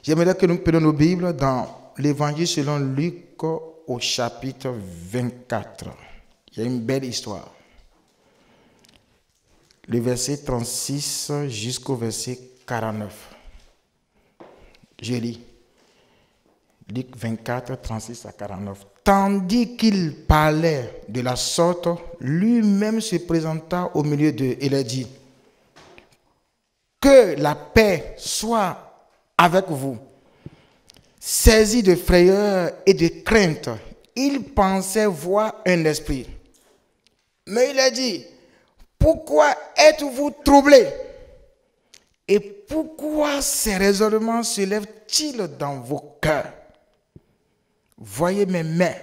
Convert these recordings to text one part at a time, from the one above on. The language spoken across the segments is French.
J'aimerais que nous prenions nos Bibles dans l'Évangile selon Luc au chapitre 24. Il y a une belle histoire. Le verset 36 jusqu'au verset 49. Je lis. Luc 24, 36 à 49. Tandis qu'il parlait de la sorte, lui-même se présenta au milieu d'eux et leur dit: que la paix soit avec vous. Saisi de frayeur et de crainte, il pensait voir un esprit. Mais il a dit: pourquoi êtes-vous troublés? Et pourquoi ces raisonnements se lèvent-ils dans vos cœurs? Voyez mes mains,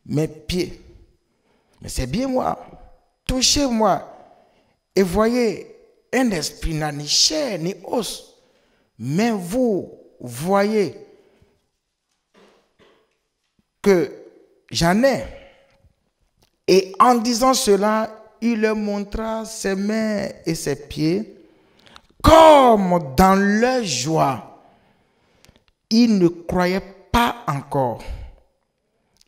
mes pieds. Mais c'est bien moi. Touchez-moi et voyez, un esprit n'a ni chair ni os. Mais vous voyez que j'en ai. Et en disant cela, il leur montra ses mains et ses pieds. Comme dans leur joie, ils ne croyaient pas encore.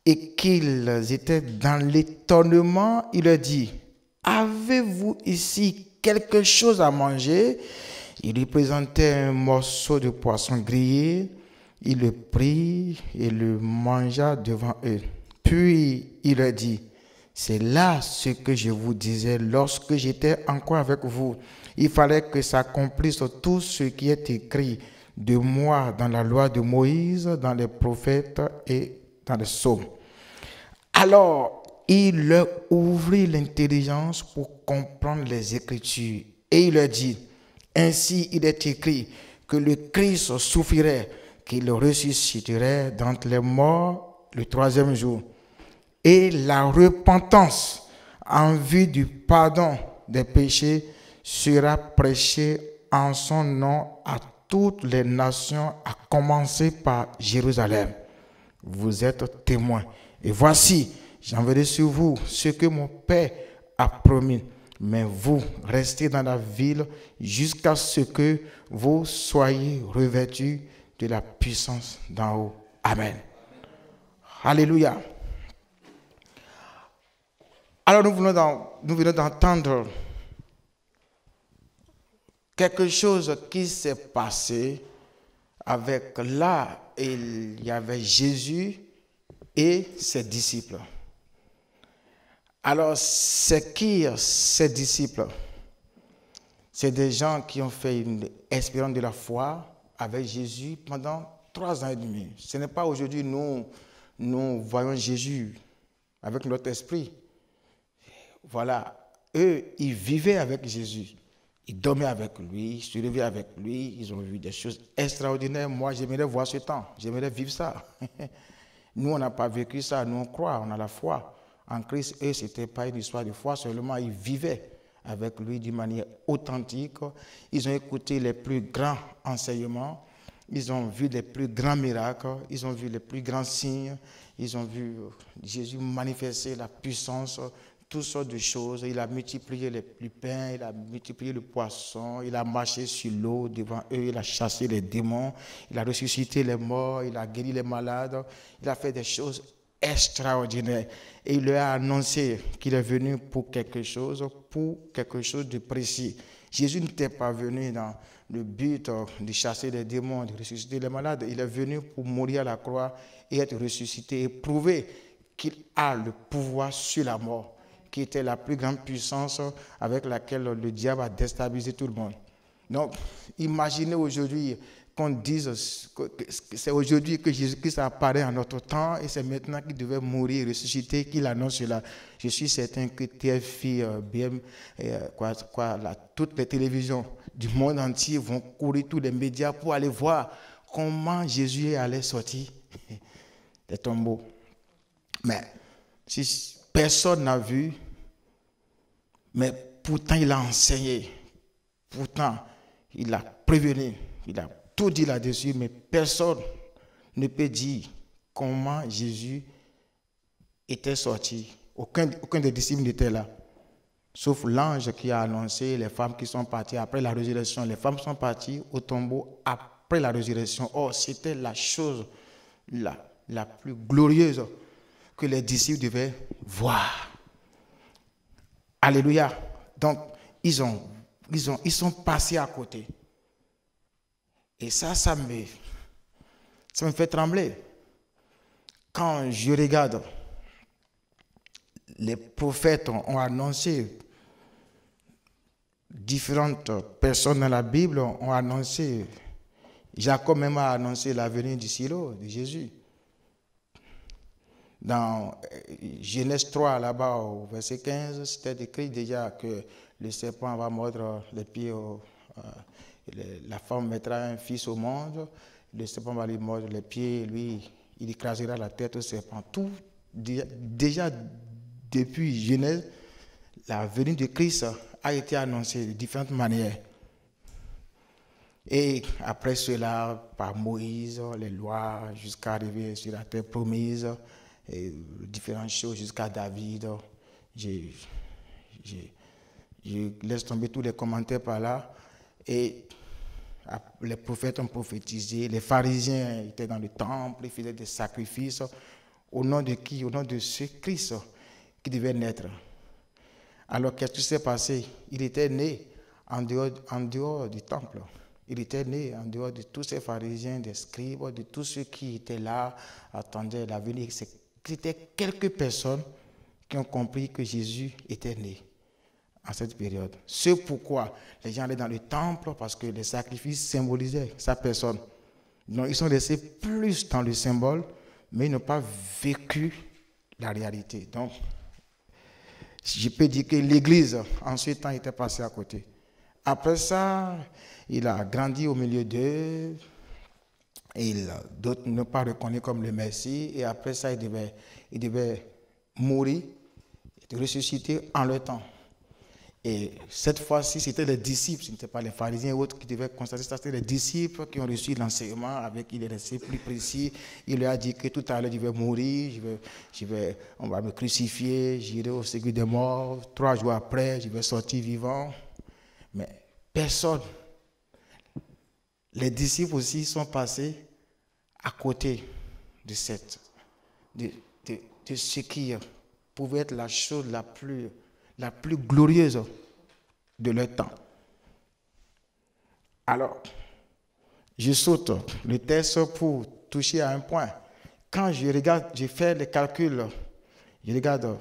Et qu'ils étaient dans l'étonnement, il leur dit: avez-vous ici quelque chose à manger? Il lui présentait un morceau de poisson grillé. Il le prit et le mangea devant eux. Puis il leur dit: c'est là ce que je vous disais lorsque j'étais encore avec vous. Il fallait que s'accomplisse tout ce qui est écrit de moi dans la loi de Moïse, dans les prophètes et dans les psaumes. Alors, il leur ouvrit l'intelligence pour comprendre les Écritures. Et il leur dit: ainsi il est écrit que le Christ souffrirait, qu'il ressusciterait d'entre les morts le troisième jour. Et la repentance en vue du pardon des péchés sera prêchée en son nom à toutes les nations, à commencer par Jérusalem. Vous êtes témoins. Et voici, j'enverrai sur vous ce que mon Père a promis. Mais vous, restez dans la ville jusqu'à ce que vous soyez revêtus de la puissance d'en haut. Amen. Alléluia. Alors nous venons d'entendre quelque chose qui s'est passé avec là, il y avait Jésus et ses disciples. Alors, c'est qui ces disciples? C'est des gens qui ont fait une expérience de la foi avec Jésus pendant 3 ans et demi. Ce n'est pas aujourd'hui nous voyons Jésus avec notre esprit. Voilà, eux, ils vivaient avec Jésus. Ils dormaient avec lui, ils se levaient avec lui, ils ont vu des choses extraordinaires. Moi, j'aimerais voir ce temps, j'aimerais vivre ça. Nous, on n'a pas vécu ça, nous, on croit, on a la foi. En Christ, eux, ce n'était pas une histoire de foi, seulement ils vivaient avec lui d'une manière authentique. Ils ont écouté les plus grands enseignements, ils ont vu les plus grands miracles, ils ont vu les plus grands signes, ils ont vu Jésus manifester la puissance, toutes sortes de choses. Il a multiplié les pains, il a multiplié le poisson, il a marché sur l'eau devant eux, il a chassé les démons, il a ressuscité les morts, il a guéri les malades, il a fait des choses extraordinaires. Et il leur a annoncé qu'il est venu pour quelque chose de précis. Jésus n'était pas venu dans le but de chasser les démons, de ressusciter les malades. Il est venu pour mourir à la croix et être ressuscité et prouver qu'il a le pouvoir sur la mort, qui était la plus grande puissance avec laquelle le diable a déstabilisé tout le monde. Donc, imaginez aujourd'hui qu'on dise que c'est aujourd'hui que Jésus-Christ apparaît en notre temps et c'est maintenant qu'il devait mourir, ressusciter, qu'il annonce cela. Je suis certain que TFI, toutes les télévisions du monde entier vont courir, tous les médias pour aller voir comment Jésus allait sortir des tombeaux. Mais si personne n'a vu, mais pourtant il a enseigné, pourtant il a prévenu, il a tout dit là-dessus, mais personne ne peut dire comment Jésus était sorti. Aucun des disciples n'était là, sauf l'ange qui a annoncé, les femmes qui sont parties après la résurrection. Les femmes sont parties au tombeau à après la résurrection. Or, c'était la chose la plus glorieuse que les disciples devaient voir. Alléluia. Donc, ils sont passés à côté. Et ça me fait trembler. Quand je regarde, les prophètes ont annoncé, différentes personnes dans la Bible ont annoncé, Jacob même a annoncé la venue du Silo, de Jésus. Dans Genèse 3, là-bas, au verset 15, c'était écrit déjà que le serpent va mordre les pieds, la femme mettra un fils au monde, le serpent va lui mordre les pieds, lui, il écrasera la tête au serpent. Tout, déjà depuis Genèse, la venue de Christ a été annoncée de différentes manières. Et après cela, par Moïse, les lois, jusqu'à arriver sur la terre promise, et différentes choses jusqu'à David. Je laisse tomber tous les commentaires par là. Et les prophètes ont prophétisé, les pharisiens étaient dans le temple, ils faisaient des sacrifices. Au nom de qui? Au nom de ce Christ qui devait naître. Alors qu'est-ce qui s'est passé? Il était né en dehors du temple. Il était né en dehors de tous ces pharisiens, des scribes, de tous ceux qui étaient là, attendaient la venue. C'était quelques personnes qui ont compris que Jésus était né en cette période. C'est pourquoi les gens allaient dans le temple, parce que les sacrifices symbolisaient sa personne. Donc ils sont restés plus dans le symbole, mais ils n'ont pas vécu la réalité. Donc, je peux dire que l'Église, en ce temps, était passée à côté. Après ça, il a grandi au milieu d'eux. D'autres ne pas reconnu comme le Messie. Et après ça, il devait mourir, ressusciter en leur temps. Et cette fois-ci, c'était les disciples, ce n'était pas les pharisiens ou autres qui devaient constater ça, c'était les disciples qui ont reçu l'enseignement avec, il est resté plus précis. Il leur a dit que tout à l'heure, je vais mourir, on va me crucifier, j'irai au séjour des morts, 3 jours après, je vais sortir vivant. Mais personne, les disciples aussi sont passés à côté de ce qui pouvait être la chose la plus glorieuse de leur temps. Alors, je saute le texte pour toucher à un point. Quand je regarde, je fais les calculs, je regarde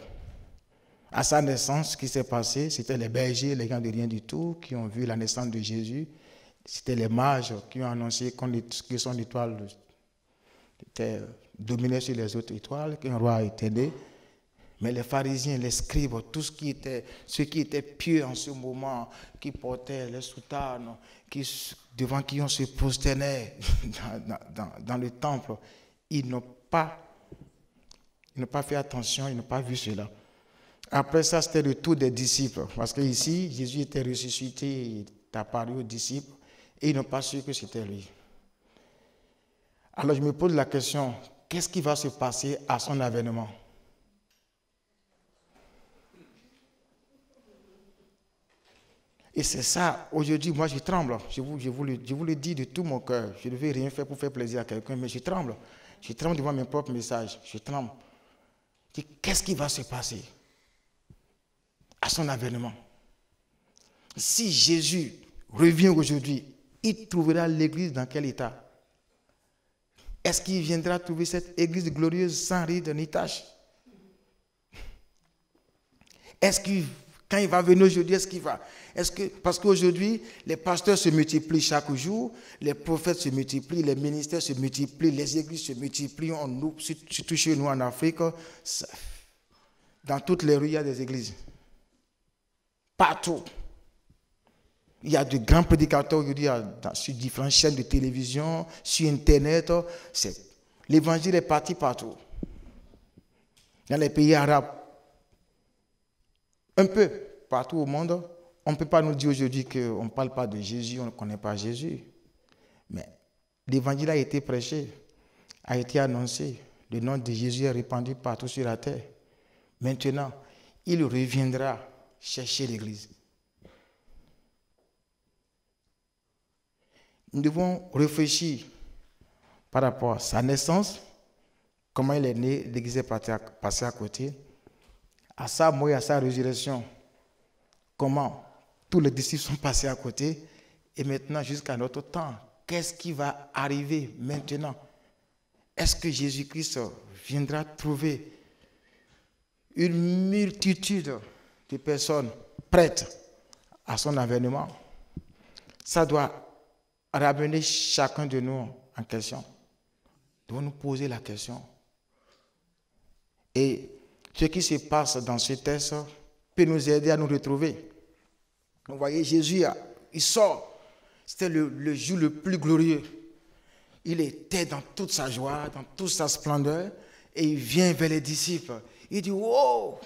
à sa naissance ce qui s'est passé. C'était les bergers, les gens de rien du tout, qui ont vu la naissance de Jésus. C'était les mages qui ont annoncé que son étoile était dominée sur les autres étoiles, qu'un roi était né. Mais les pharisiens, les scribes, ceux qui étaient pieux en ce moment, qui portaient les soutanes, devant qui on se prosternait dans le temple, ils n'ont pas fait attention, ils n'ont pas vu cela. Après ça, c'était le tour des disciples. Parce que ici, Jésus était ressuscité, il est apparu aux disciples, et ils n'ont pas su que c'était lui. Alors je me pose la question, qu'est-ce qui va se passer à son avènement? Et c'est ça, aujourd'hui, moi je tremble. Je vous le dis de tout mon cœur. Je ne vais rien faire pour faire plaisir à quelqu'un, mais je tremble. Je tremble devant mes propres messages. Je tremble. Je dis, qu'est-ce qui va se passer à son avènement? Si Jésus revient aujourd'hui, il trouvera l'église dans quel état? Est-ce qu'il viendra trouver cette église glorieuse sans ride ni tache? Est-ce que quand il va venir aujourd'hui, parce qu'aujourd'hui, les pasteurs se multiplient chaque jour, les prophètes se multiplient, les ministères se multiplient, les églises se multiplient, surtout chez nous en Afrique, dans toutes les rues, il y a des églises. Partout. Il y a de grands prédicateurs aujourd'hui sur différentes chaînes de télévision, sur Internet. L'évangile est parti partout. Dans les pays arabes, un peu partout au monde, on ne peut pas nous dire aujourd'hui qu'on ne parle pas de Jésus, on ne connaît pas Jésus. Mais l'évangile a été prêché, a été annoncé. Le nom de Jésus est répandu partout sur la terre. Maintenant, il reviendra chercher l'église. nous devons réfléchir par rapport à sa naissance, comment il est né, l'Église est passée à côté, à sa mort et à sa résurrection, comment tous les disciples sont passés à côté, et maintenant jusqu'à notre temps, qu'est-ce qui va arriver maintenant? Est-ce que Jésus-Christ viendra trouver une multitude de personnes prêtes à son avènement? Ça doit ramener chacun de nous en question. Nous devons nous poser la question. Et ce qui se passe dans ce texte peut nous aider à nous retrouver. Vous voyez, Jésus, il sort. C'était le jour le plus glorieux. Il était dans toute sa joie, dans toute sa splendeur, et il vient vers les disciples. Il dit, oh,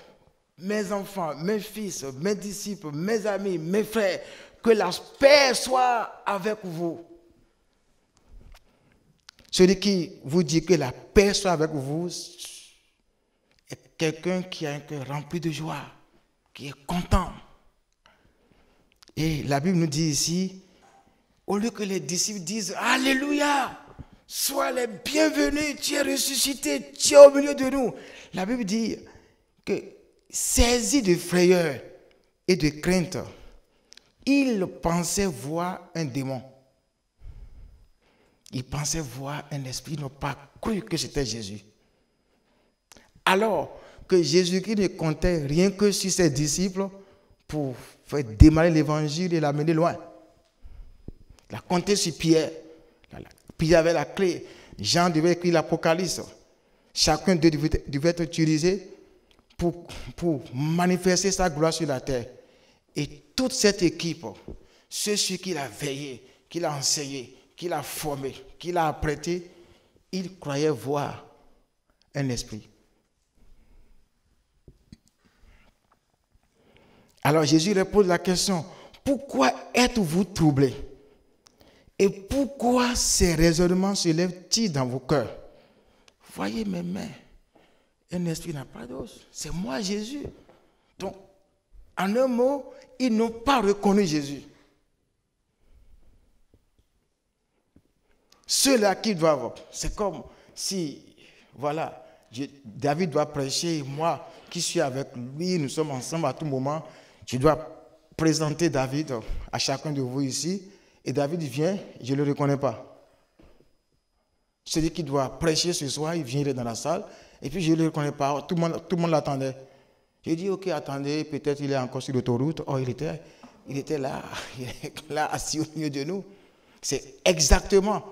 mes enfants, mes fils, mes disciples, mes amis, mes frères, que la paix soit avec vous. Celui qui vous dit que la paix soit avec vous est quelqu'un qui a un cœur rempli de joie, qui est content. Et la Bible nous dit ici, au lieu que les disciples disent « Alléluia, sois les bienvenus, tu es ressuscité, tu es au milieu de nous », la Bible dit que, saisi de frayeur et de crainte, ils pensaient voir un démon. Ils pensaient voir un esprit, ils n'ont pas cru que c'était Jésus. Alors que Jésus-Christ ne comptait rien que sur ses disciples pour faire démarrer l'évangile et l'amener loin. Il a compté sur Pierre. Pierre avait la clé. Jean devait écrire l'Apocalypse. Chacun d'eux devait être utilisé pour manifester sa gloire sur la terre. Et toute cette équipe, ceux sur qui il a veillé, qu'il a enseigné, qu'il a formé, qu'il a apprêté, ils croyaient voir un esprit. Alors Jésus leur pose la question, pourquoi êtes-vous troublés? Et pourquoi ces raisonnements se lèvent-ils dans vos cœurs? Voyez mes mains, un esprit n'a pas d'os, c'est moi Jésus. Donc, en un mot, ils n'ont pas reconnu Jésus. Ceux-là qui doivent, c'est comme si, voilà, David doit prêcher, moi qui suis avec lui, nous sommes ensemble à tout moment, je dois présenter David à chacun de vous ici, et David vient, je ne le reconnais pas. Celui qui doit prêcher ce soir, il vient, il est dans la salle, et puis je ne le reconnais pas, tout le monde l'attendait. J'ai dit, ok, attendez, peut-être il est encore sur l'autoroute. Oh, il était là, assis au milieu de nous. C'est exactement,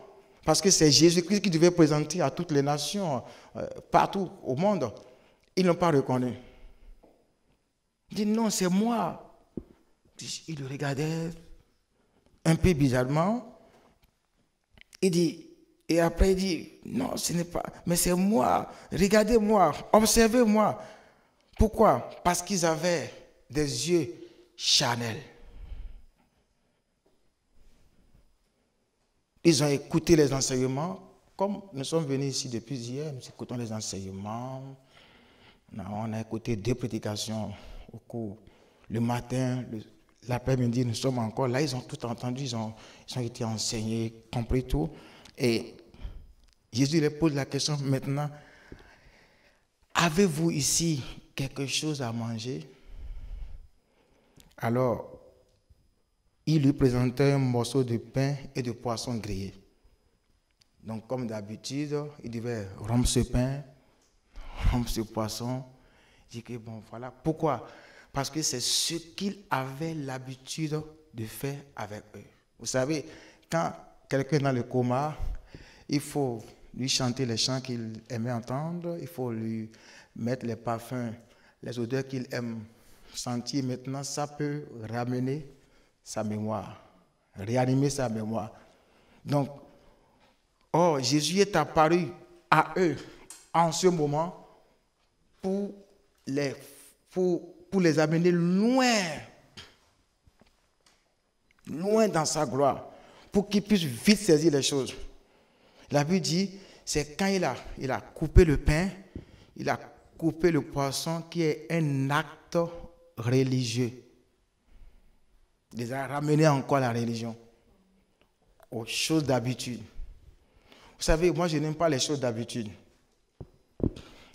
parce que c'est Jésus-Christ qui devait présenter à toutes les nations, partout au monde. Ils n'ont pas reconnu. Il dit, non, c'est moi. Il le regardait un peu bizarrement. Il dit, et après il dit, non, ce n'est pas, mais c'est moi. Regardez-moi, observez-moi. Pourquoi? Parce qu'ils avaient des yeux charnels. Ils ont écouté les enseignements, comme nous sommes venus ici depuis hier, nous écoutons les enseignements. On a écouté 2 prédications au cours. Le matin, l'après-midi, nous sommes encore là, ils ont tout entendu, ils ont été enseignés, compris tout. Et Jésus leur pose la question maintenant, avez-vous ici quelque chose à manger? Alors, il lui présentait un morceau de pain et de poisson grillé. Donc, comme d'habitude, il devait rompre ce pain, rompre ce poisson. Il dit que bon, voilà. Pourquoi? Parce que c'est ce qu'il avait l'habitude de faire avec eux. Vous savez, quand quelqu'un est dans le coma, il faut lui chanter les chants qu'il aimait entendre, il faut lui mettre les parfums, les odeurs qu'il aime sentir. Maintenant, ça peut ramener sa mémoire, réanimer sa mémoire. Donc, Jésus est apparu à eux en ce moment pour les amener loin dans sa gloire, pour qu'ils puissent vite saisir les choses. La Bible dit, c'est quand il a coupé le pain, il a coupé le poisson, qui est un acte religieux. Il les a ramenés encore à la religion. aux choses d'habitude. Vous savez, moi, je n'aime pas les choses d'habitude.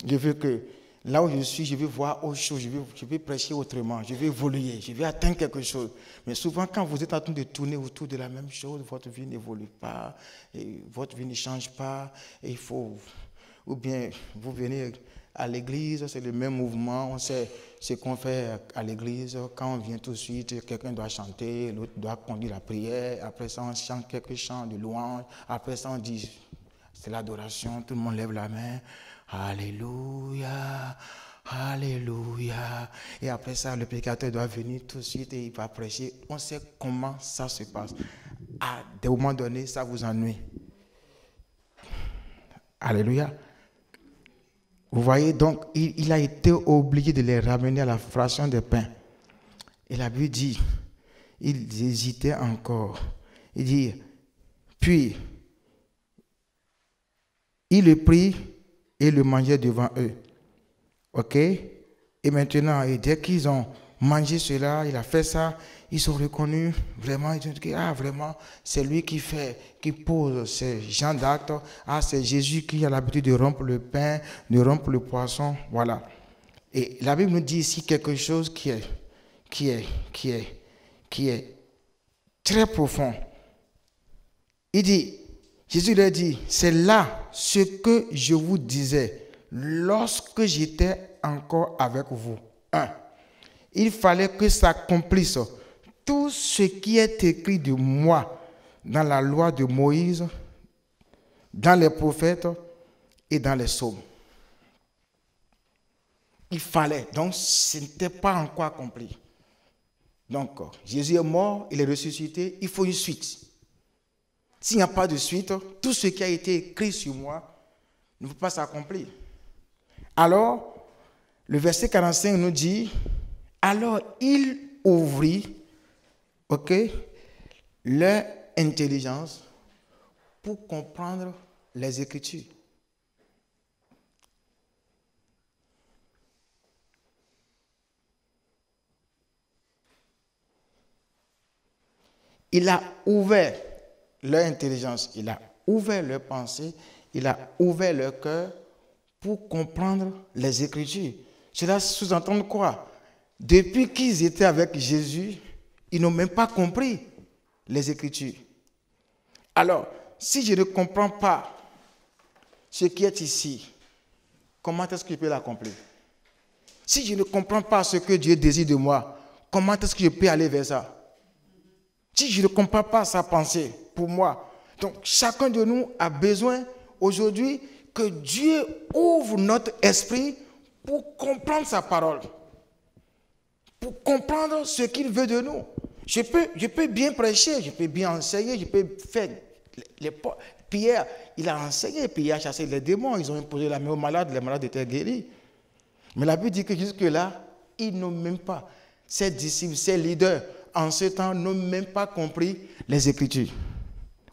Je veux que là où je suis, je veux voir autre chose, je veux prêcher autrement, je veux évoluer, je veux atteindre quelque chose. Mais souvent, quand vous êtes en train de tourner autour de la même chose, votre vie n'évolue pas, et votre vie ne change pas, et il faut, ou bien vous venez à l'église, c'est le même mouvement, on sait ce qu'on fait à l'église, quand on vient tout de suite, quelqu'un doit chanter, l'autre doit conduire la prière, après ça on chante quelques chants de louange, après ça on dit, c'est l'adoration, tout le monde lève la main, Alléluia, Alléluia. Et après ça, le prédicateur doit venir tout de suite et il va prêcher. On sait comment ça se passe. À des moments donnés, ça vous ennuie. Alléluia. Vous voyez, donc, il a été obligé de les ramener à la fraction des pains. Et la Bible dit, ils hésitaient encore. Il dit, puis, il le prit et le mangeait devant eux. Ok? Et maintenant, et dès qu'ils ont mangé cela, il a fait ça, ils sont reconnus, vraiment, ils ont dit, ah, vraiment, c'est lui qui pose ces gens d'actes. Ah, c'est Jésus qui a l'habitude de rompre le pain, de rompre le poisson, voilà. Et la Bible nous dit ici quelque chose qui est très profond. Il dit, Jésus leur dit, c'est là ce que je vous disais lorsque j'étais encore avec vous. 1. Il fallait que s'accomplisse tout ce qui est écrit de moi dans la loi de Moïse, dans les prophètes et dans les psaumes. Il fallait, donc ce n'était pas encore accompli. Donc Jésus est mort, il est ressuscité, il faut une suite. S'il n'y a pas de suite, tout ce qui a été écrit sur moi ne peut pas s'accomplir. Alors, le verset 45 nous dit, alors il ouvrit, leur intelligence pour comprendre les Écritures. Il a ouvert leur intelligence, il a ouvert leur pensée, il a ouvert leur cœur pour comprendre les Écritures. Cela sous-entend quoi? Depuis qu'ils étaient avec Jésus, ils n'ont même pas compris les Écritures. Alors, si je ne comprends pas ce qui est ici, comment est-ce que je peux l'accomplir? Si je ne comprends pas ce que Dieu désire de moi, comment est-ce que je peux aller vers ça? Si je ne comprends pas sa pensée pour moi, donc chacun de nous a besoin aujourd'hui que Dieu ouvre notre esprit pour comprendre sa parole, pour comprendre ce qu'il veut de nous. Je peux bien prêcher, je peux bien enseigner, je peux faire Pierre, il a enseigné, puis il a chassé les démons, ils ont imposé la main aux malades, les malades étaient guéris. Mais la Bible dit que jusque-là, ils n'ont même pas, ces disciples, ces leaders, en ce temps, n'ont même pas compris les Écritures.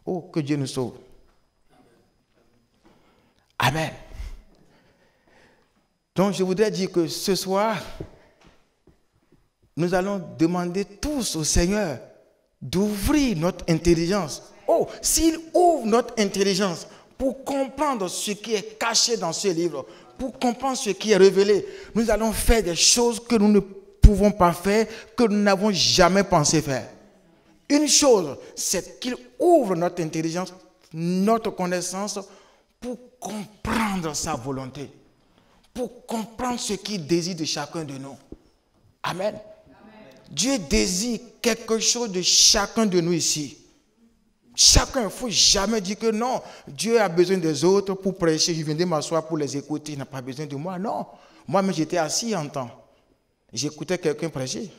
Oh, que Dieu nous sauve. Amen. Donc, je voudrais dire que ce soir, nous allons demander tous au Seigneur d'ouvrir notre intelligence. Oh, s'il ouvre notre intelligence pour comprendre ce qui est caché dans ce livre, pour comprendre ce qui est révélé, nous allons faire des choses que nous ne pouvons pas faire, que nous n'avons jamais pensé faire. Une chose, c'est qu'il ouvre notre intelligence, notre connaissance, pour comprendre sa volonté, pour comprendre ce qu'il désire de chacun de nous. Amen. Amen. Dieu désire quelque chose de chacun de nous ici. Chacun, il ne faut jamais dire que non, Dieu a besoin des autres pour prêcher. Je viens de m'asseoir pour les écouter, il n'a pas besoin de moi. Non, moi-même j'étais assis en temps. J'écoutais quelqu'un prêcher.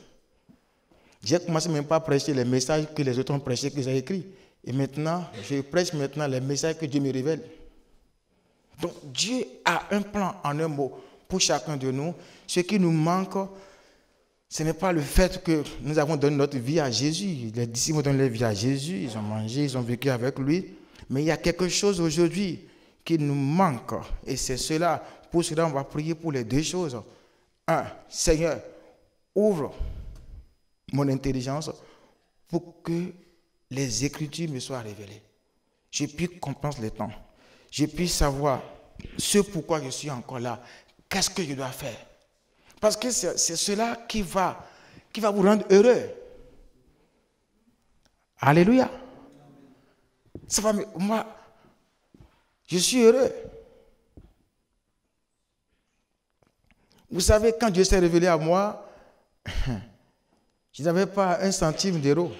J'ai commencé même pas à prêcher les messages que les autres ont prêchés, que j'ai écrits. Et maintenant, je prêche maintenant les messages que Dieu me révèle. Donc Dieu a un plan en un mot pour chacun de nous. Ce qui nous manque, ce n'est pas le fait que nous avons donné notre vie à Jésus. Les disciples ont donné leur vie à Jésus, ils ont mangé, ils ont vécu avec lui. Mais il y a quelque chose aujourd'hui qui nous manque. Et c'est cela. Pour cela, on va prier pour les deux choses. 1. Seigneur, ouvre mon intelligence pour que les Écritures me soient révélées. je puisse comprendre les temps. Je puisse savoir ce pourquoi je suis encore là. Qu'est-ce que je dois faire? Parce que c'est cela qui va vous rendre heureux. Alléluia. Ça va, moi, je suis heureux. Vous savez, quand Dieu s'est révélé à moi, je n'avais pas un centime d'euro.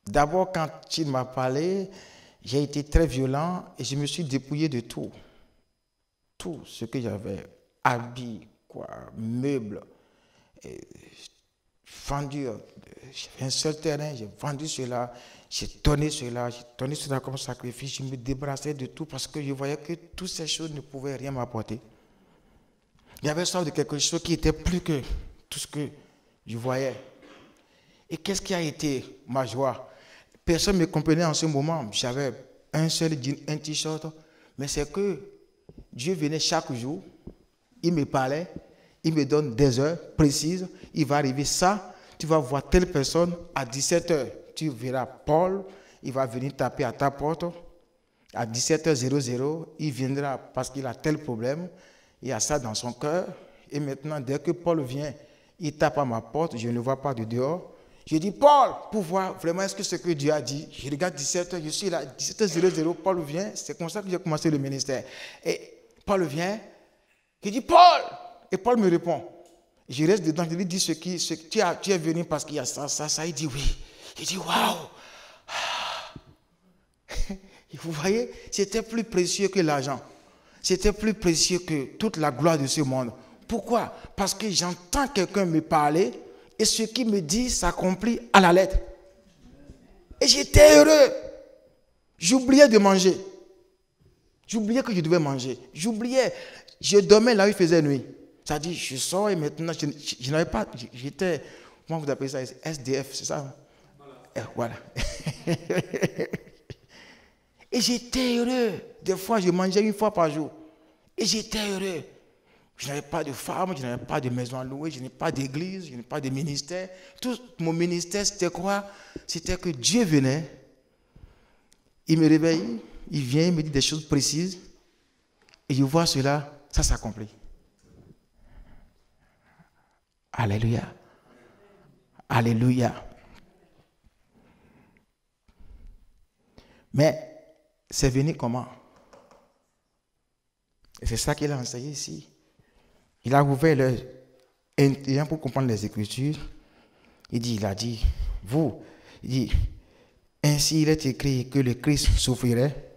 D'abord, quand il m'a parlé, j'ai été très violent et je me suis dépouillé de tout. Tout ce que j'avais, habits, meubles, vendu. J'avais un seul terrain, j'ai vendu cela, j'ai donné cela comme sacrifice. Je me débarrassais de tout parce que je voyais que toutes ces choses ne pouvaient rien m'apporter. Il y avait sorte de quelque chose qui était plus que tout ce que je voyais. Et qu'est-ce qui a été ma joie? Personne ne me comprenait en ce moment. J'avais un seul jean, un t-shirt, mais c'est que Dieu venait chaque jour, il me parlait, il me donne des heures précises, il va arriver ça, tu vas voir telle personne à 17h, tu verras Paul, il va venir taper à ta porte, à 17h00, il viendra parce qu'il a tel problème, il a ça dans son cœur, et maintenant dès que Paul vient, il tape à ma porte, je ne le vois pas de dehors, je dis Paul, pour voir vraiment est-ce que ce que Dieu a dit, je regarde 17h, je suis là, 17h00, Paul vient, c'est comme ça que j'ai commencé le ministère, et Paul vient, je dis Paul, et Paul me répond. Je reste dedans, je lui dis tu es venu parce qu'il y a ça. Il dit oui. Je dis waouh. Vous voyez, c'était plus précieux que l'argent. C'était plus précieux que toute la gloire de ce monde. Pourquoi? Parce que j'entends quelqu'un me parler et ce qu'il me dit s'accomplit à la lettre. Et j'étais heureux. J'oubliais de manger. J'oubliais que je devais manger. J'oubliais. Je dormais là où il faisait nuit. C'est-à-dire, je sors et maintenant, je n'avais pas, j'étais, comment vous appelez ça, SDF, c'est ça? Voilà. Et j'étais heureux. Des fois, je mangeais une fois par jour. Et j'étais heureux. Je n'avais pas de femme, je n'avais pas de maison à louer, je n'avais pas d'église, je n'avais pas de ministère. Tout mon ministère, c'était quoi? C'était que Dieu venait, il me réveille, il vient, il me dit des choses précises, et je vois cela, ça s'accomplit. Alléluia. Alléluia. Mais c'est venu comment? Et c'est ça qu'il a enseigné ici. Il a ouvert leur intelligence pour comprendre les Écritures. Il a dit, ainsi il est écrit que le Christ souffrirait.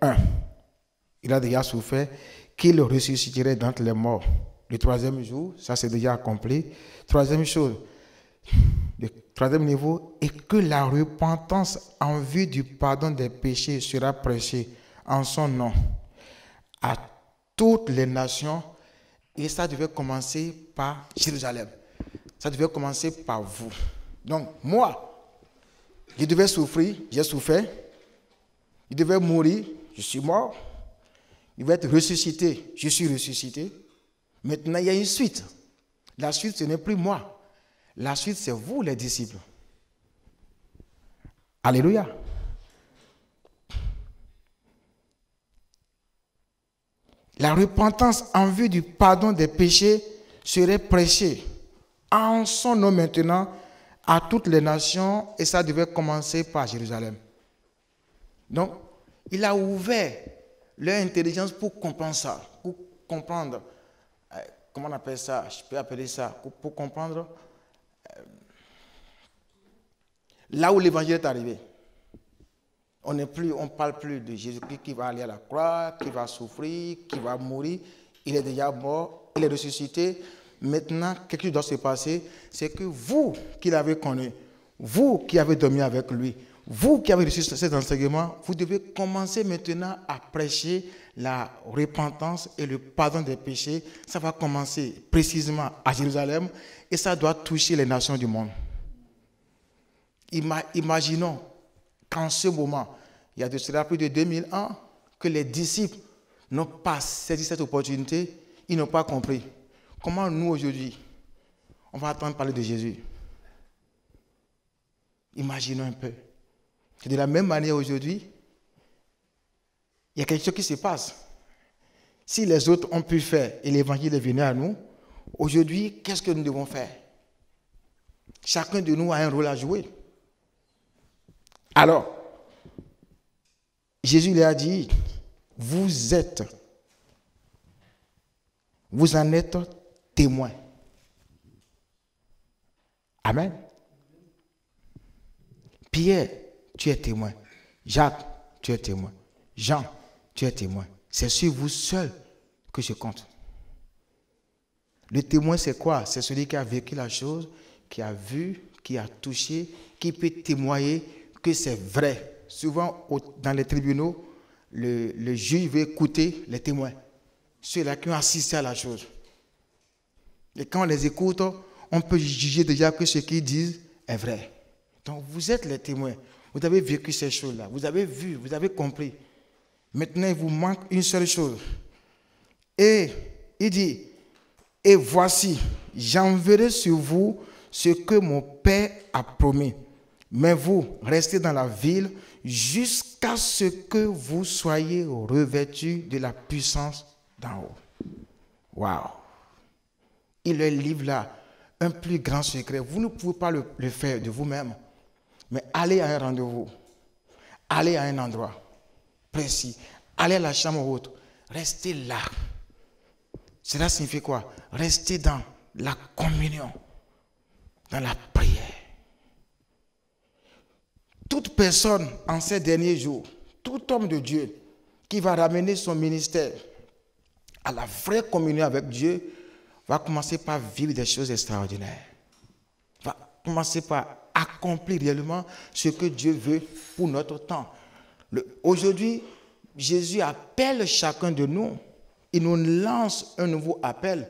Il a déjà souffert, qu'il ressusciterait d'entre les morts. Le troisième jour, ça c'est déjà accompli. Troisième chose, le troisième niveau, et que la repentance en vue du pardon des péchés sera prêchée en son nom à toutes les nations. Et ça devait commencer par Jérusalem. Ça devait commencer par vous. Donc, moi, je devais souffrir, j'ai souffert. Je devais mourir, je suis mort. Il va être ressuscité, je suis ressuscité. Maintenant, il y a une suite. La suite, ce n'est plus moi. La suite, c'est vous, les disciples. Alléluia. La repentance en vue du pardon des péchés serait prêchée en son nom maintenant à toutes les nations et ça devait commencer par Jérusalem. Donc, il a ouvert leur intelligence pour comprendre ça, pour comprendre, comment on appelle ça, je peux appeler ça, pour comprendre là où l'évangile est arrivé. On ne parle plus de Jésus-Christ qui va aller à la croix, qui va souffrir, qui va mourir. Il est déjà mort, il est ressuscité. Maintenant, quelque chose doit se passer, c'est que vous qui l'avez connu, vous qui avez dormi avec lui, vous qui avez reçu cet enseignement, vous devez commencer maintenant à prêcher la repentance et le pardon des péchés. Ça va commencer précisément à Jérusalem et ça doit toucher les nations du monde. Imaginons qu'en ce moment, il y a de cela plus de 2000 ans, que les disciples n'ont pas saisi cette opportunité, ils n'ont pas compris. Comment nous aujourd'hui, on va entendre parler de Jésus? Imaginons un peu. C'est de la même manière aujourd'hui, il y a quelque chose qui se passe. Si les autres ont pu faire et l'évangile est venu à nous, aujourd'hui, qu'est-ce que nous devons faire? Chacun de nous a un rôle à jouer. Alors, Jésus lui a dit, vous en êtes témoins. Amen. Pierre, tu es témoin. Jacques, tu es témoin. Jean, tu es témoin. C'est sur vous seul que je compte. Le témoin, c'est quoi? C'est celui qui a vécu la chose, qui a vu, qui a touché, qui peut témoigner que c'est vrai. Souvent, dans les tribunaux, le juge veut écouter les témoins, ceux-là qui ont assisté à la chose. Et quand on les écoute, on peut juger déjà que ce qu'ils disent est vrai. Donc, vous êtes les témoins. Vous avez vécu ces choses-là. Vous avez vu, vous avez compris. Maintenant, il vous manque une seule chose. Et il dit, et voici, j'enverrai sur vous ce que mon Père a promis. Mais vous, restez dans la ville jusqu'à ce que vous soyez revêtus de la puissance d'en haut. Waouh! Il leur livre là un plus grand secret. Vous ne pouvez pas le faire de vous-même. Mais allez à un rendez-vous. Allez à un endroit précis. Allez à la chambre haute. Restez là. Cela signifie quoi? Restez dans la communion, dans la prière. Toute personne en ces derniers jours, tout homme de Dieu qui va ramener son ministère à la vraie communion avec Dieu, va commencer par vivre des choses extraordinaires. Va commencer par accomplir réellement ce que Dieu veut pour notre temps. Aujourd'hui, Jésus appelle chacun de nous. Il nous lance un nouveau appel.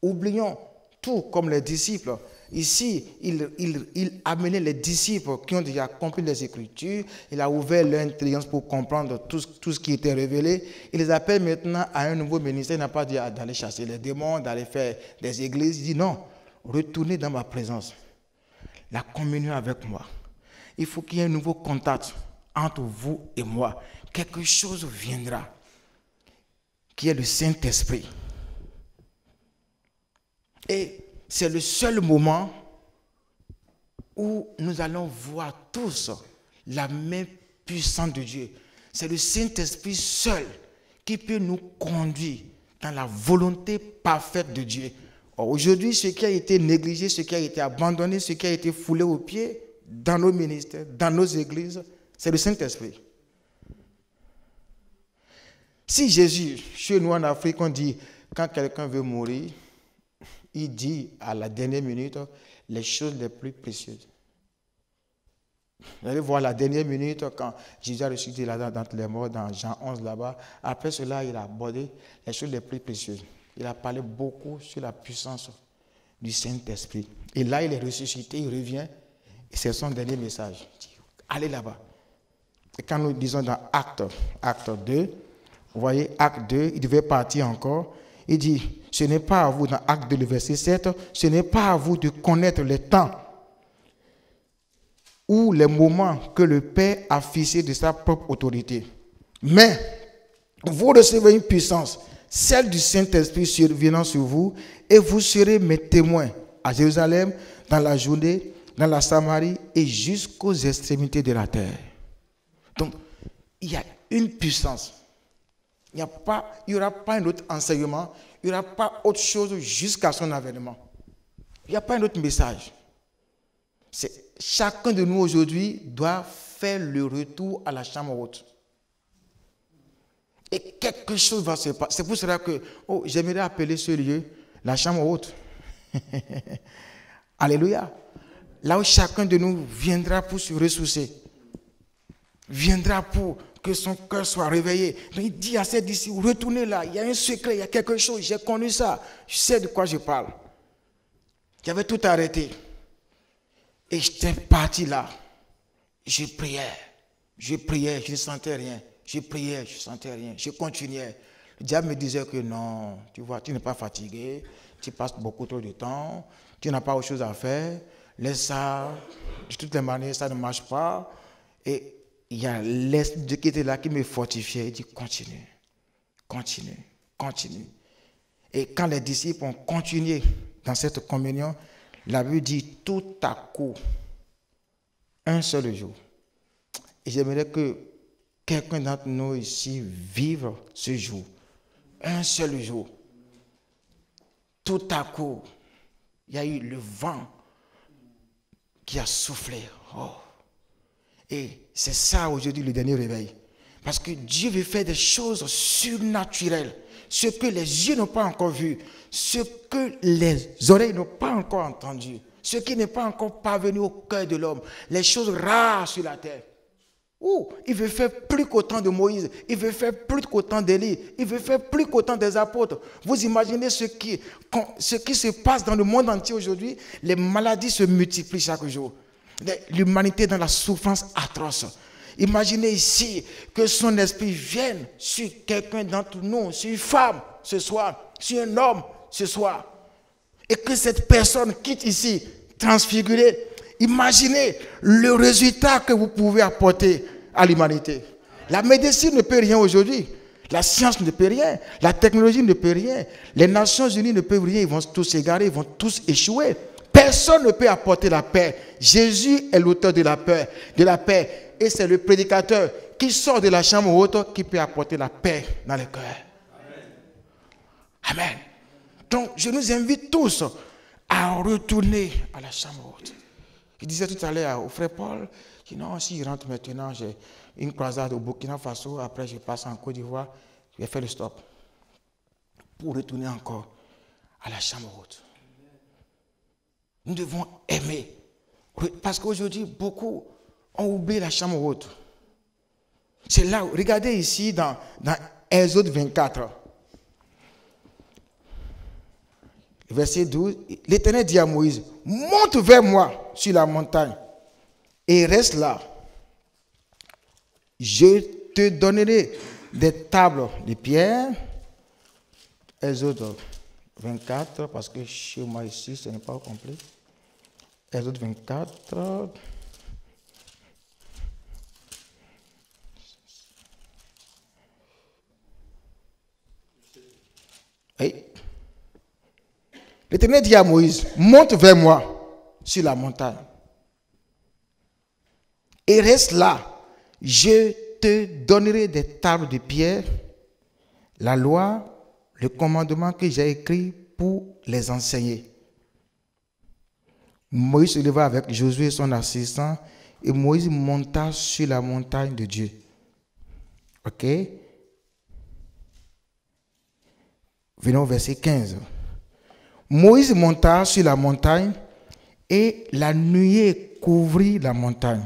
Oublions tout comme les disciples. Ici, il amenait les disciples qui ont déjà compris les Écritures. Il a ouvert leur intelligence pour comprendre tout ce qui était révélé. Il les appelle maintenant à un nouveau ministère. Il n'a pas dit d'aller chasser les démons, d'aller faire des églises. Il dit non, retournez dans ma présence. La communion avec moi. Il faut qu'il y ait un nouveau contact entre vous et moi. Quelque chose viendra, qui est le Saint-Esprit. Et c'est le seul moment où nous allons voir tous la main puissante de Dieu. C'est le Saint-Esprit seul qui peut nous conduire dans la volonté parfaite de Dieu. Aujourd'hui, ce qui a été négligé, ce qui a été abandonné, ce qui a été foulé aux pieds dans nos ministères, dans nos églises, c'est le Saint-Esprit. Si Jésus, chez nous en Afrique, on dit, quand quelqu'un veut mourir, il dit à la dernière minute les choses les plus précieuses. Vous allez voir la dernière minute, quand Jésus a ressuscité d'entre les morts, dans Jean 11 là-bas, après cela, il a abordé les choses les plus précieuses. Il a parlé beaucoup sur la puissance du Saint-Esprit. Et là, il est ressuscité, il revient, et c'est son dernier message. Il dit, allez là-bas. Et quand nous disons dans Acte 2, vous voyez, Acte 2, il devait partir encore. Il dit, ce n'est pas à vous, dans Acte 2, le verset 7, ce n'est pas à vous de connaître les temps ou les moments que le Père a fixés de sa propre autorité. Mais vous recevez une puissance, celle du Saint-Esprit survenant sur vous, et vous serez mes témoins à Jérusalem, dans la Judée, dans la Samarie et jusqu'aux extrémités de la terre. Donc, il y a une puissance. Il n'y aura pas un autre enseignement, il n'y aura pas autre chose jusqu'à son avènement. Il n'y a pas un autre message. Chacun de nous aujourd'hui doit faire le retour à la chambre haute. Et quelque chose va se passer. C'est pour cela que j'aimerais appeler ce lieu la chambre haute. Alléluia. Là où chacun de nous viendra pour se ressourcer. Viendra pour que son cœur soit réveillé. Donc il dit à ses disciples, retournez là, il y a un secret, il y a quelque chose, j'ai connu ça, je sais de quoi je parle. J'avais tout arrêté. Et j'étais parti là. Je priais, je ne sentais rien. Je priais, je ne sentais rien. Je continuais. Le diable me disait que non, tu vois, tu n'es pas fatigué, tu passes beaucoup trop de temps, tu n'as pas autre chose à faire, laisse ça, de toutes les manières, ça ne marche pas. Et il y a l'Esprit de Dieu qui était là, qui me fortifiait. Il dit, continue, continue, continue. Et quand les disciples ont continué dans cette communion, la Bible dit, tout à coup, un seul jour. Et j'aimerais que quelqu'un d'entre nous ici vive ce jour. Un seul jour. Tout à coup, il y a eu le vent qui a soufflé. Oh. Et c'est ça aujourd'hui le dernier réveil. Parce que Dieu veut faire des choses surnaturelles. Ce que les yeux n'ont pas encore vu. Ce que les oreilles n'ont pas encore entendu. Ce qui n'est pas encore parvenu au cœur de l'homme. Les choses rares sur la terre. Il veut faire plus qu'au temps de Moïse. Il veut faire plus qu'au temps d'Élie. Il veut faire plus qu'au temps des apôtres. Vous imaginez ce qui se passe dans le monde entier aujourd'hui. Les maladies se multiplient chaque jour. L'humanité dans la souffrance atroce. Imaginez ici que son esprit vienne sur quelqu'un d'entre nous, sur une femme ce soir, sur un homme ce soir. Et que cette personne quitte ici, transfigurée. Imaginez le résultat que vous pouvez apporter à l'humanité. La médecine ne peut rien aujourd'hui. La science ne peut rien. La technologie ne peut rien. Les Nations Unies ne peuvent rien. Ils vont tous s'égarer, ils vont tous échouer. Personne ne peut apporter la paix. Jésus est l'auteur de la paix. Et c'est le prédicateur qui sort de la chambre haute qui peut apporter la paix dans le cœur. Amen. Donc, je nous invite tous à retourner à la chambre haute. Je disais tout à l'heure au frère Paul, non, s'il rentre maintenant, j'ai une croisade au Burkina Faso, après je passe en Côte d'Ivoire, je vais faire le stop. Pour retourner encore à la chambre haute. Nous devons aimer. Parce qu'aujourd'hui, beaucoup ont oublié la chambre haute. C'est là, regardez ici dans Exode 24. Verset 12, l'Éternel dit à Moïse, monte vers moi sur la montagne et reste là. Je te donnerai des tables de pierre. Exode 24, parce que chez moi ici, ce n'est pas au complet. Exode 24. Oui. L'Éternel dit à Moïse, monte vers moi sur la montagne et reste là. Je te donnerai des tables de pierre, la loi, le commandement que j'ai écrit pour les enseigner. Moïse se leva avec Josué son assistant et Moïse monta sur la montagne de Dieu. Ok? Venons au verset 15. Moïse monta sur la montagne et la nuée couvrit la montagne.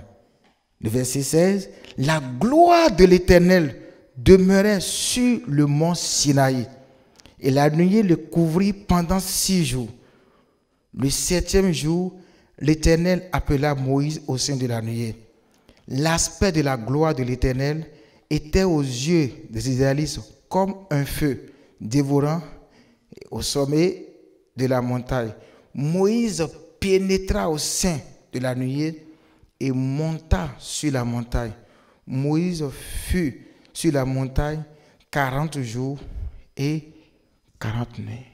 Le verset 16. La gloire de l'Éternel demeurait sur le mont Sinaï et la nuée le couvrit pendant 6 jours. Le 7e jour, l'Éternel appela Moïse au sein de la nuée. L'aspect de la gloire de l'Éternel était aux yeux des Israélites comme un feu dévorant au sommet de la montagne. Moïse pénétra au sein de la nuée et monta sur la montagne. Moïse fut sur la montagne 40 jours et 40 nuits.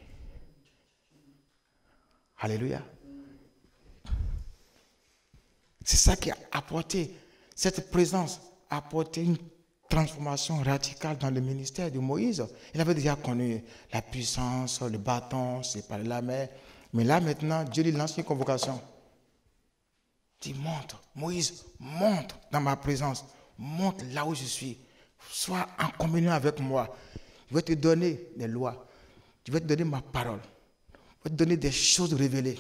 Alléluia. C'est ça qui a apporté, cette présence a apporté une transformation radicale dans le ministère de Moïse. Il avait déjà connu la puissance, le bâton, c'est par la mer. Mais là maintenant, Dieu lui lance une convocation. Il dit, monte, Moïse, monte dans ma présence. Monte là où je suis. Sois en communion avec moi. Je vais te donner des lois. Je vais te donner ma parole. Je vais te donner des choses révélées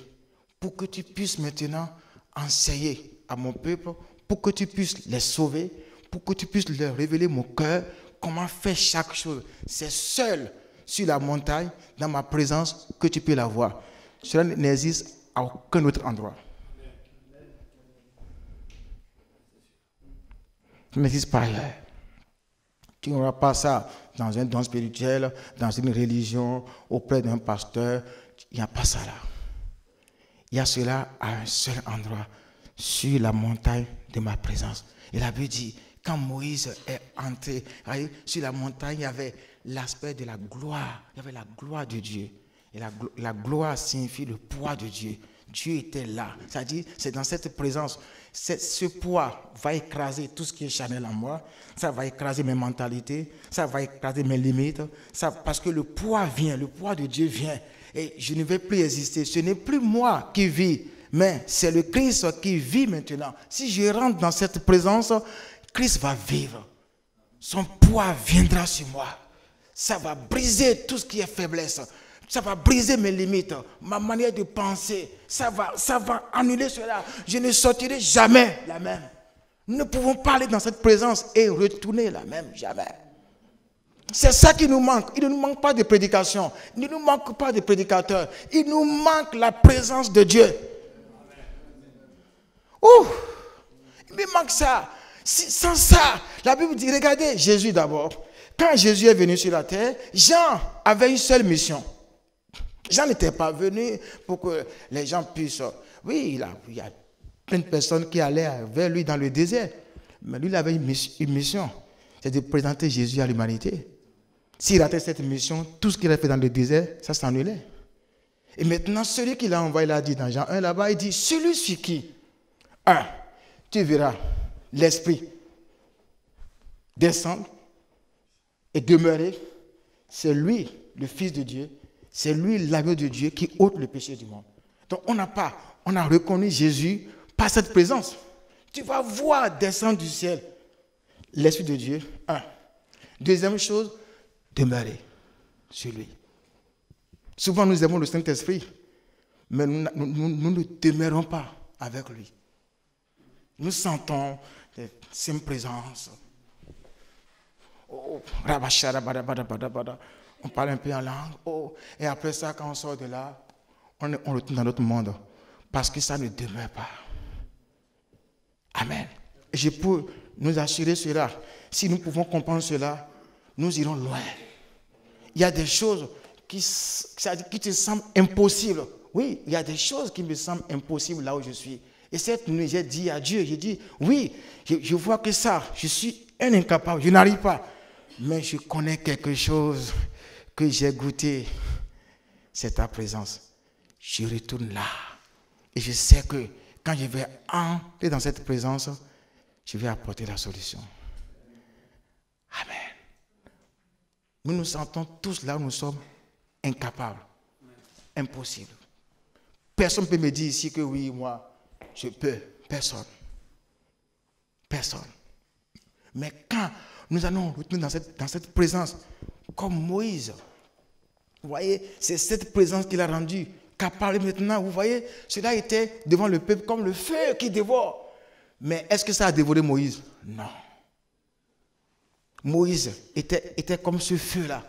pour que tu puisses maintenant enseigner à mon peuple, pour que tu puisses les sauver, pour que tu puisses leur révéler mon cœur, comment faire chaque chose. C'est seul sur la montagne, dans ma présence, que tu peux la voir. Cela n'existe à aucun autre endroit. Ça n'existe pas ailleurs. Tu n'auras pas ça dans un don spirituel, dans une religion, auprès d'un pasteur. Il n'y a pas ça là. Il y a cela à un seul endroit, sur la montagne de ma présence. Et la Bible dit Quand Moïse est entré sur la montagne, il y avait l'aspect de la gloire. Il y avait la gloire de Dieu. Et la gloire signifie le poids de Dieu. Dieu était là. C'est-à-dire, c'est dans cette présence. Ce poids va écraser tout ce qui est charnel en moi. Ça va écraser mes mentalités. Ça va écraser mes limites. Parce que le poids vient. Le poids de Dieu vient. Et je ne vais plus exister. Ce n'est plus moi qui vis, mais c'est le Christ qui vit maintenant. Si je rentre dans cette présence, Christ va vivre. Son poids viendra sur moi. Ça va briser tout ce qui est faiblesse. Ça va briser mes limites, ma manière de penser. Ça va annuler cela. Je ne sortirai jamais la même. Nous ne pouvons pas aller dans cette présence et retourner la même. Jamais. C'est ça qui nous manque. Il ne nous manque pas de prédication. Il ne nous manque pas de prédicateurs. Il nous manque la présence de Dieu. Ouh, il me manque ça. Sans ça, la Bible dit, regardez Jésus d'abord. Quand Jésus est venu sur la terre, Jean avait une seule mission. Jean n'était pas venu pour que les gens puissent... Oui, il y a plein de personnes qui allaient vers lui dans le désert. Mais lui, il avait une mission. C'est de présenter Jésus à l'humanité. S'il ratait cette mission, tout ce qu'il a fait dans le désert, ça s'annulait. Et maintenant, celui qui l'a envoyé, il a dit dans Jean 1, là-bas, il dit, celui sur qui, tu verras l'Esprit descendre et demeurer, c'est lui, le Fils de Dieu, c'est lui l'agneau de Dieu qui ôte le péché du monde. Donc on a reconnu Jésus par cette présence. Tu vas voir descendre du ciel l'Esprit de Dieu. Deuxième chose, demeurer sur lui. Souvent nous aimons le Saint-Esprit, mais nous ne demeurons pas avec lui. Nous sentons sa présence. On parle un peu en langue. Et après ça, quand on sort de là, on retourne dans notre monde. Parce que ça ne demeure pas. Amen. Et je peux nous assurer cela. Si nous pouvons comprendre cela, nous irons loin. Il y a des choses qui te semblent impossibles. Oui, il y a des choses qui me semblent impossibles là où je suis. Et cette nuit, j'ai dit à Dieu, j'ai dit, oui, je vois que ça, je suis un incapable, je n'arrive pas. Mais je connais quelque chose que j'ai goûté. C'est ta présence. Je retourne là. Et je sais que quand je vais entrer dans cette présence, je vais apporter la solution. Amen. Nous nous sentons tous là où nous sommes incapables. Impossible. Personne ne peut me dire ici que oui, moi, je peux. Personne. Personne. Mais quand nous allons retourner dans cette présence, comme Moïse, vous voyez, c'est cette présence qu'il a rendue capable maintenant. Vous voyez, cela était devant le peuple comme le feu qui dévore. Mais est-ce que ça a dévoré Moïse? Non. Moïse était comme ce feu-là,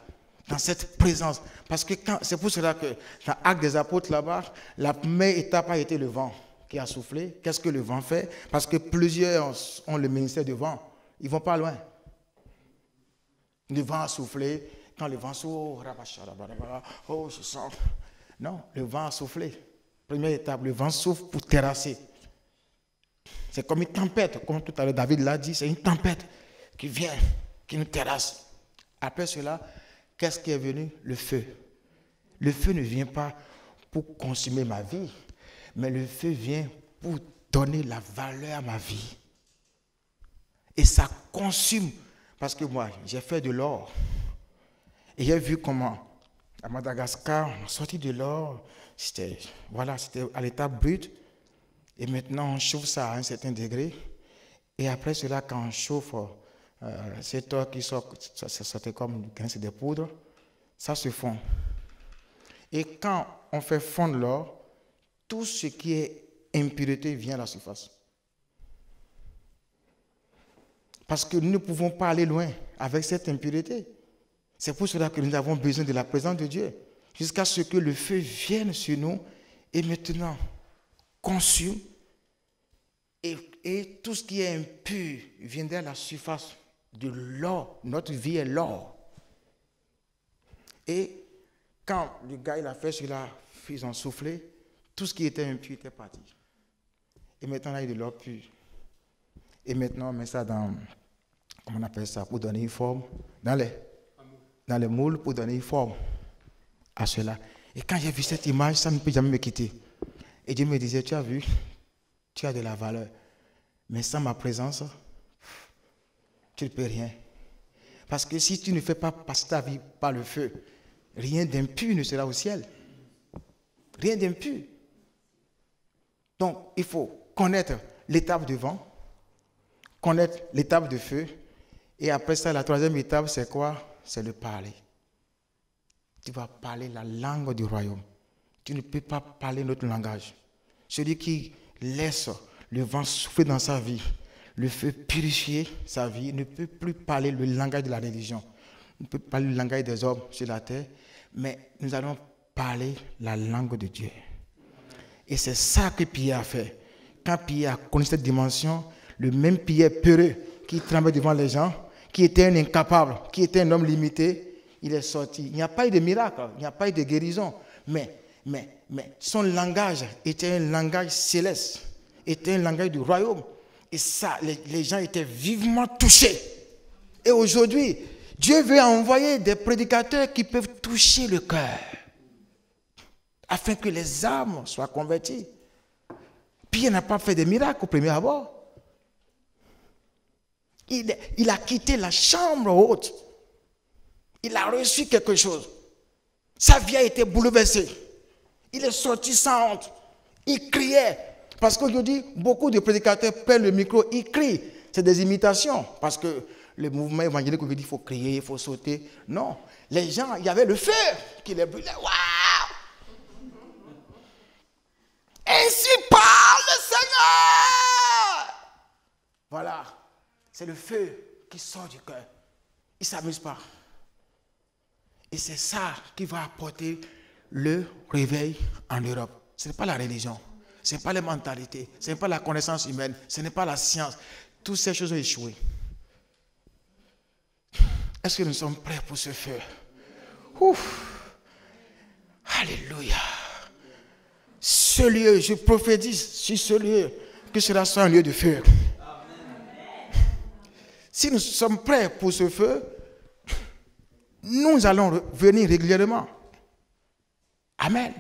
dans cette présence. Parce que c'est pour cela que dans l'Acte des Apôtres là-bas, la première étape a été le vent qui a soufflé. Qu'est-ce que le vent fait? Parce que plusieurs ont le ministère du vent. Ils ne vont pas loin. Le vent a soufflé. Quand le vent souffle, je sens. Non, le vent a soufflé. Première étape, le vent souffle pour terrasser. C'est comme une tempête. Comme tout à l'heure David l'a dit, c'est une tempête qui vient, qui nous terrasse. Après cela, qu'est-ce qui est venu? Le feu. Le feu ne vient pas pour consumer ma vie, mais le feu vient pour donner la valeur à ma vie. Et ça consume. Parce que moi, j'ai fait de l'or. Et j'ai vu comment, à Madagascar, on a sorti de l'or. C'était à l'état brut. Et maintenant, on chauffe ça à un certain degré. Et après cela, quand on chauffe cet or qui sort, ça sortait comme des poudres, ça se fond. Et quand on fait fondre l'or, tout ce qui est impureté vient à la surface. Parce que nous ne pouvons pas aller loin avec cette impureté. C'est pour cela que nous avons besoin de la présence de Dieu. Jusqu'à ce que le feu vienne sur nous et maintenant consume. Et tout ce qui est impur viendra à la surface de l'or. Notre vie est l'or. Et quand le gars il a fait cela, ils ont soufflé, tout ce qui était impur était parti. Et maintenant, il y a de l'or pur. Et maintenant, on met ça dans comment on appelle ça, pour donner une forme, dans les moules, pour donner une forme à cela. Et quand j'ai vu cette image, ça ne peut jamais me quitter. Et Dieu me disait, tu as vu, tu as de la valeur. Mais sans ma présence, tu ne peux rien. Parce que si tu ne fais pas passer ta vie par le feu, rien d'impur ne sera au ciel. Rien d'impur. Donc, il faut connaître l'étape de vent, connaître l'étape de feu. Et après ça, la troisième étape, c'est quoi? C'est le parler. Tu vas parler la langue du royaume. Tu ne peux pas parler notre langage. Celui qui laisse le vent souffler dans sa vie, le feu purifier sa vie, ne peut plus parler le langage de la religion. On ne peut pas parler le langage des hommes sur la terre, mais nous allons parler la langue de Dieu. Et c'est ça que Pierre a fait. Quand Pierre a connu cette dimension, le même Pierre peureux qui tremblait devant les gens, qui était un incapable, qui était un homme limité, il est sorti. Il n'y a pas eu de miracle, il n'y a pas eu de guérison, mais son langage était un langage céleste, était un langage du royaume. Et ça, les gens étaient vivement touchés. Et aujourd'hui, Dieu veut envoyer des prédicateurs qui peuvent toucher le cœur, afin que les âmes soient converties. Pierre n'a pas fait de miracles au premier abord. Il a quitté la chambre haute. Il a reçu quelque chose. Sa vie a été bouleversée. Il est sorti sans honte. Il criait. Parce qu'aujourd'hui, beaucoup de prédicateurs prennent le micro, ils crient. C'est des imitations. Parce que le mouvement évangélique, on veut dire qu'il faut crier, il faut sauter. Non. Les gens, il y avait le feu qui les brûlait. Waouh! Ainsi parle le Seigneur! Voilà. C'est le feu qui sort du cœur. Il ne s'amuse pas. Et c'est ça qui va apporter le réveil en Europe. Ce n'est pas la religion. Ce n'est pas les mentalités. Ce n'est pas la connaissance humaine. Ce n'est pas la science. Toutes ces choses ont échoué. Est-ce que nous sommes prêts pour ce feu? Ouf! Alléluia! Ce lieu, je prophétise sur ce lieu, que cela soit un lieu de feu. Si nous sommes prêts pour ce feu, nous allons venir régulièrement. Amen.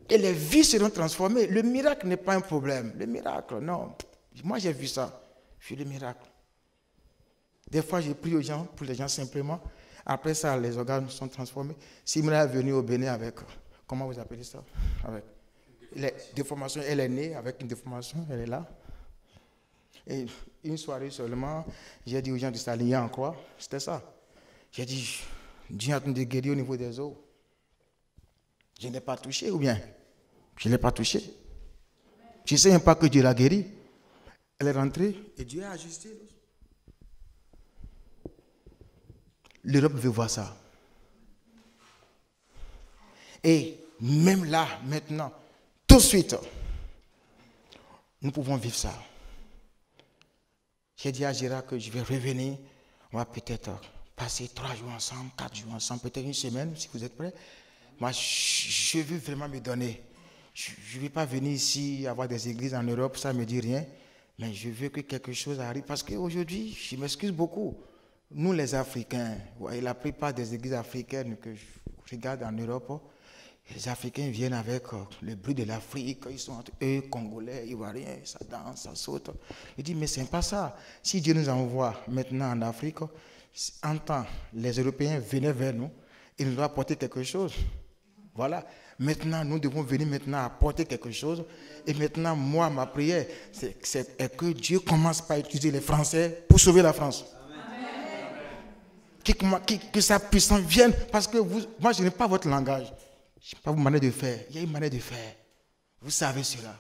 Et les vies seront transformées. Le miracle n'est pas un problème. Le miracle, non. Moi, j'ai vu ça. J'ai vu le miracle. Des fois, j'ai pris aux gens, pour les gens simplement. Après ça, les organes sont transformés. Simona est venue au Bénin avec, comment vous appelez ça? Avec les déformations. Elle est née avec une déformation, elle est là. Et une soirée seulement, j'ai dit aux gens de s'aligner en croix. C'était ça. J'ai dit, Dieu a de guérir au niveau des os. Je n'ai pas touché ou bien? Je ne l'ai pas touché. Je ne sais même pas que Dieu l'a guéri. Elle est rentrée et Dieu a ajusté. L'Europe veut voir ça. Et même là, maintenant, tout de suite, nous pouvons vivre ça. J'ai dit à Gérard que je vais revenir. On va peut-être passer 3 jours ensemble, 4 jours ensemble, peut-être une semaine, si vous êtes prêts. Moi, je veux vraiment me donner. Je ne vais pas venir ici avoir des églises en Europe, ça ne me dit rien. Mais je veux que quelque chose arrive. Parce qu'aujourd'hui, je m'excuse beaucoup. Nous, les Africains, la plupart des églises africaines que je regarde en Europe, les Africains viennent avec le bruit de l'Afrique. Ils sont entre eux, Congolais, Ivoiriens, ça danse, ça saute. Il dit, mais ce n'est pas ça. Si Dieu nous envoie maintenant en Afrique, en temps, les Européens venaient vers nous, ils nous doivent apporter quelque chose. Voilà. Maintenant, nous devons venir maintenant apporter quelque chose. Et maintenant, moi, ma prière, c'est que Dieu commence par utiliser les Français pour sauver la France. Que sa puissance vienne. Parce que moi, je n'ai pas votre langage. Je n'ai pas votre manière de faire. Il y a une manière de faire. Vous savez cela.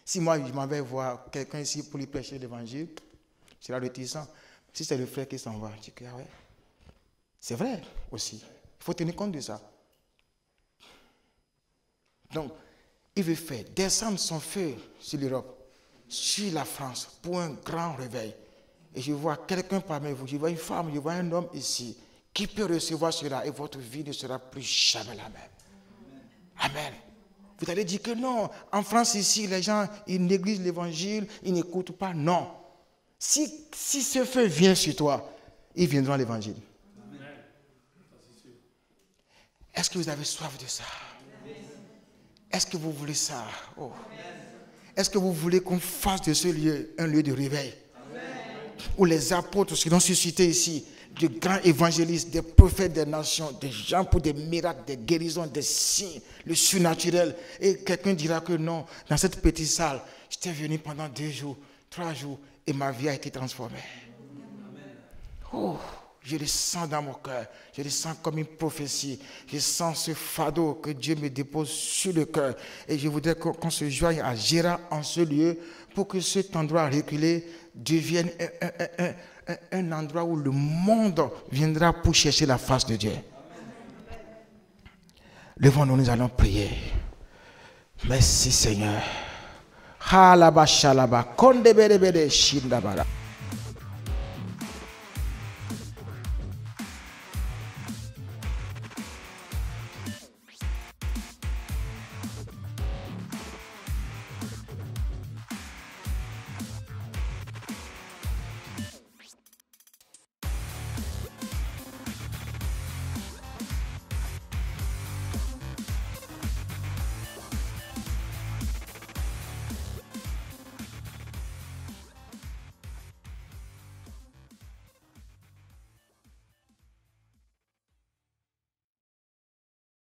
Si moi, je m'en vais voir quelqu'un ici pour lui prêcher l'évangile, je serai réticent. Si c'est le frère qui s'en va, je dis que ah ouais. C'est vrai aussi. Il faut tenir compte de ça. Donc, il veut faire descendre son feu sur l'Europe, sur la France, pour un grand réveil. Et je vois quelqu'un parmi vous, je vois une femme, je vois un homme ici, qui peut recevoir cela et votre vie ne sera plus jamais la même. Amen. Vous allez dire que non, en France ici, les gens, ils négligent l'évangile, ils n'écoutent pas. Non. Si ce feu vient sur toi, ils viendront à l'évangile. Est-ce que vous avez soif de ça? Est-ce que vous voulez ça? Oh. Est-ce que vous voulez qu'on fasse de ce lieu un lieu de réveil? Où les apôtres seront suscités ici, de grands évangélistes, des prophètes des nations, des gens pour des miracles, des guérisons, des signes, le surnaturel. Et quelqu'un dira que non, dans cette petite salle, j'étais venu pendant 2 jours, 3 jours, et ma vie a été transformée. Oh, je le sens dans mon cœur, je le sens comme une prophétie, je sens ce fardeau que Dieu me dépose sur le cœur. Et je voudrais qu'on se joigne à Gérard en ce lieu pour que cet endroit reculé devienne un endroit où le monde viendra pour chercher la face de Dieu. Levons-nous, nous allons prier. Merci Seigneur. Halaba shalaba kondebelebele shindabara.